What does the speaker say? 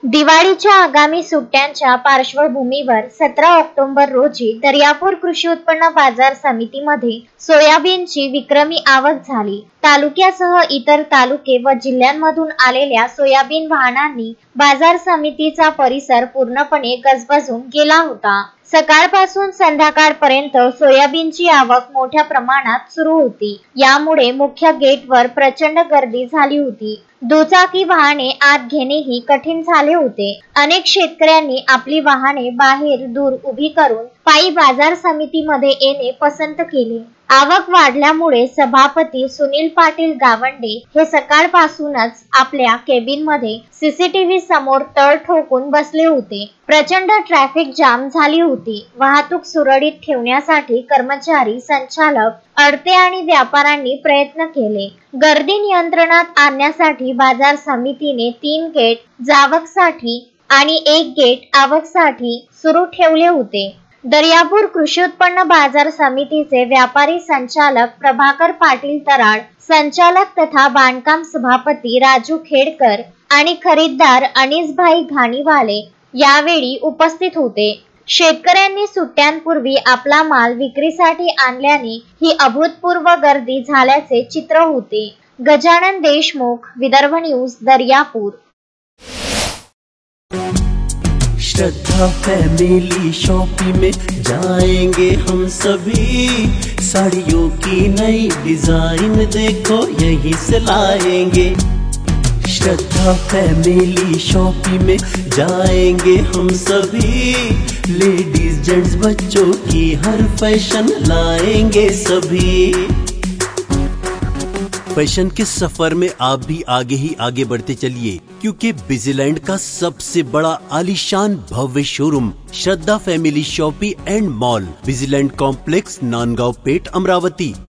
दिवाळीच्या आगामी सुट्ट्यांच्या पार्श्वभूमीवर 17 ऑक्टोबर रोजी दर्यापूर कृषी उत्पन्न बाजार समितीमध्ये सोयाबीनची विक्रमी आवक झाली। तालुक्यासह इतर तालुके व जिल्ह्यांमधून आलेल्या सोयाबीन वाहनांनी बाजार समितीचा परिसर पूर्णपणे गजबजून गेला होता। सकाळपासून संध्याकाळपर्यंत सोयाबीनची आवक मोठ्या प्रमाणात सुरू होती। यामुळे मुख्य गेटवर प्रचंड गर्दी झाली होती। दुचाकी वाहने आत घेणेही कठीण झाले होते। अनेक शेतकऱ्यांनी आपली वाहने बाहेर दूर उभी करून पायी बाजार समितीमध्ये येणे पसंत केले। आवक वाढल्यामुळे सभापती सुनील पाटील गावंडे हे सकाळपासूनच आपल्या केबिनमध्ये सीसीटीव्ही समोर तळ ठोकून बसले होते। प्रचंड ट्रॅफिक जाम झाली होती। वाहतूक सुरळीत ठेवण्यासाठी कर्मचारी, संचालक, अडते आणि व्यापाऱ्यांनी प्रयत्न केले। गर्दी नियंत्रणात आणण्यासाठी बाजार समितीने 3 गेट जावकसाठी आणि 1 गेट आवकसाठी सुरू ठेवले होते। दर्यापूर कृषी उत्पन्न बाजार समितीचे व्यापारी संचालक प्रभाकर पाटील तराड, संचालक तथा बांधकाम सभापती राजू खेडकर आणि खरीददार अनीसभाई घाणीवाले यावेळी उपस्थित होते। शेतकऱ्यांनी सुट्ट्यांपूर्वी आपला माल विक्रीसाठी आणल्याने ही अभूतपूर्व गर्दी झाल्याचे चित्र होते। गजानन देशमुख, विदर्भ न्यूज, दर्यापूर। श्रद्धा फैमिली शॉपिंग में जाएंगे हम सभी, साड़ियों की नई डिजाइन देखो यहीं से लाएंगे। श्रद्धा फैमिली शॉपिंग में जाएंगे हम सभी, लेडीज जेंट्स बच्चों की हर फैशन लाएंगे सभी। फैशन के सफर में आप भी आगे ही आगे बढ़ते चलिए, क्योंकि बिजीलैंड का सबसे बड़ा आलीशान भव्य showroom Shraddha family shopping and mall, Busyland complex, Nandgaon Peth, Amravati.